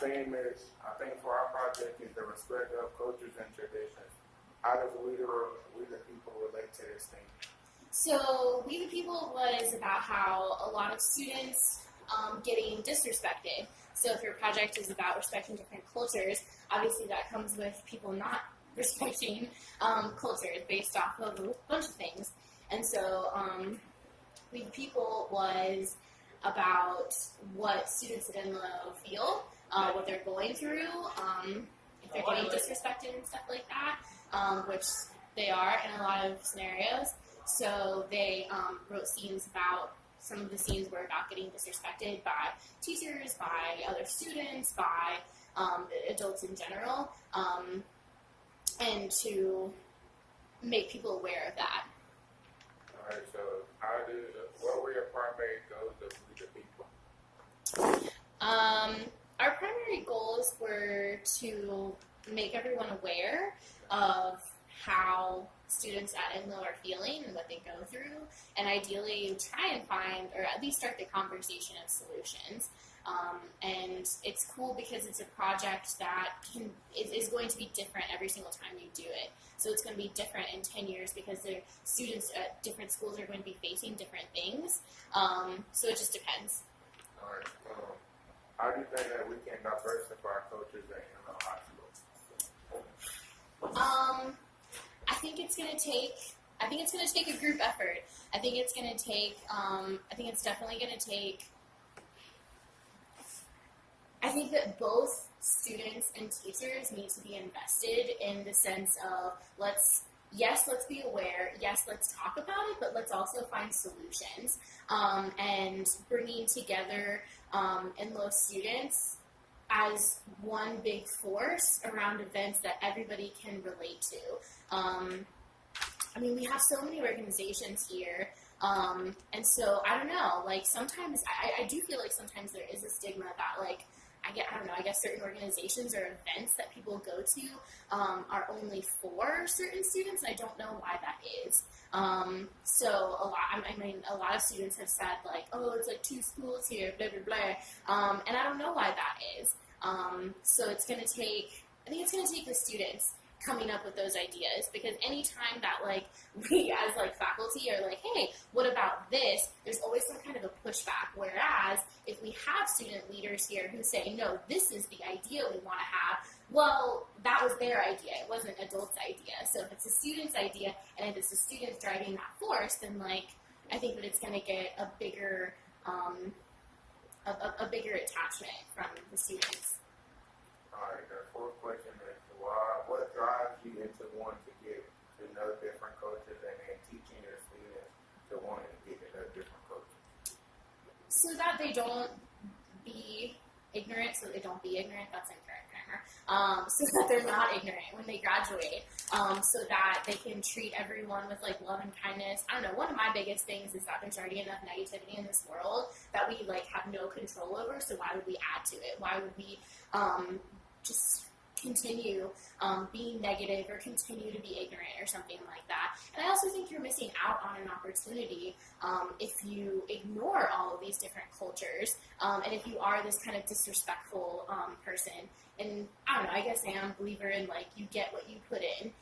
I think for our project is the respect of cultures and traditions. How does we the people relate to this thing? So We the People was about how a lot of students getting disrespected. So if your project is about respecting different cultures, obviously that comes with people not respecting cultures based off of a bunch of things. And so We the People was about what students at Enloe feel, what they're going through, if they're getting disrespected and stuff like that, which they are in a lot of scenarios. So they wrote scenes about, some of the scenes were about getting disrespected by teachers, by other students, by adults in general, and to make people aware of that. All right, so what were your primary goals of We the People? Our primary goals were to make everyone aware of how students at Enloe are feeling and what they go through, and ideally try and find, or at least start the conversation of solutions. And it's cool because it's a project that is going to be different every single time you do it. So it's going to be different in 10 years because the students at different schools are going to be facing different things. So it just depends. All right. How do you think that we can diversify cultures at Enloe High School? I think it's going to take a group effort. I think it's definitely going to take. I think that both students and teachers need to be invested in the sense of let's be aware, yes, let's talk about it, but let's also find solutions. And bringing together Enloe students as one big force around events that everybody can relate to. We have so many organizations here, and so I don't know, sometimes I do feel like sometimes there is a stigma that I guess certain organizations or events that people go to are only for certain students, and I don't know why that is. So a lot of students have said it's like two schools here, blah, blah, blah, and I don't know why that is. So I think it's going to take the students coming up with those ideas, because anytime that we as faculty are hey, what about this, there's always some kind of a pushback, whereas if we have student leaders here who say, no, this is the idea we want to have, well, that was their idea, it wasn't adults' idea. So if it's a student's idea and if it's the students driving that force, then I think that it's going to get a bigger attachment from the students. All right, the fourth question is, what drives you into wanting to get to know different cultures and then teaching your students to want to get to know different cultures? So that they don't be ignorant, that's incorrect grammar. So that they're not ignorant when they graduate, so that they can treat everyone with love and kindness. I don't know, one of my biggest things is that there's already enough negativity in this world that we have no control over, so why would we add to it? Why would we just continue being negative or continue to be ignorant or something like that? And I also think you're missing out on an opportunity if you ignore all of these different cultures, and if you are this kind of disrespectful person. And I don't know, I guess I am a believer in you get what you put in,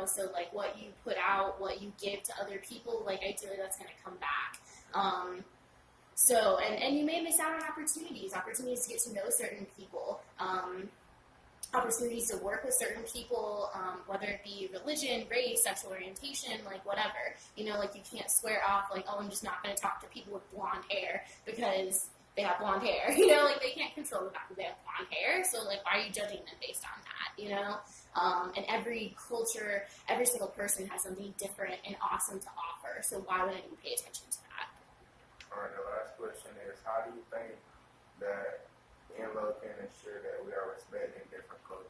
so what you put out, what you give to other people, ideally that's going to come back. So, and you may miss out on opportunities to get to know certain people, opportunities to work with certain people, whether it be religion, race, sexual orientation, whatever. You can't swear off, I'm just not going to talk to people with blonde hair because they have blonde hair. They can't control the fact that they have blonde hair, so why are you judging them based on that, And every culture, every single person has something different and awesome to offer, so why wouldn't you pay attention to that? All right, the last question is, how do you think that Enloe can ensure that we are respecting different cultures?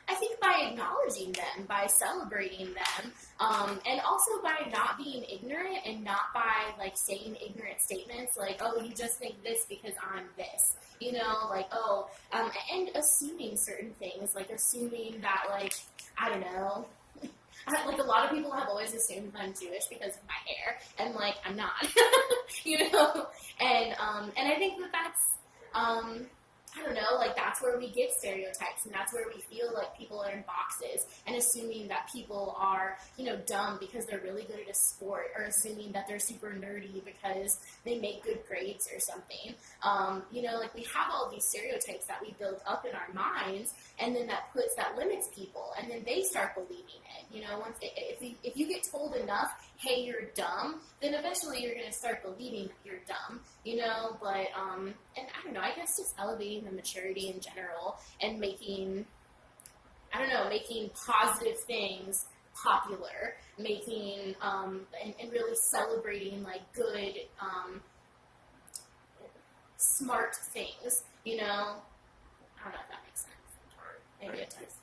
I think by acknowledging them, by celebrating them, and also by not being ignorant and not by saying ignorant statements oh, you just think this because I'm this, and assuming certain things, assuming that I don't know. A lot of people have always assumed I'm Jewish because of my hair, and I'm not, and I think that's I don't know, like that's where we get stereotypes, and that's where we feel like people are in boxes, and assuming that people are, dumb because they're really good at a sport, or assuming that they're super nerdy because they make good grades or something. Like we have all these stereotypes that we build up in our minds, and then that limits people, and then they start believing it. If you get told enough, hey, you're dumb, then eventually you're going to start believing that you're dumb, but, and I don't know, I guess just elevating the maturity in general and making positive things popular, making, and really celebrating, like, good, smart things, I don't know if that makes sense. All right. Maybe Thank it you. does.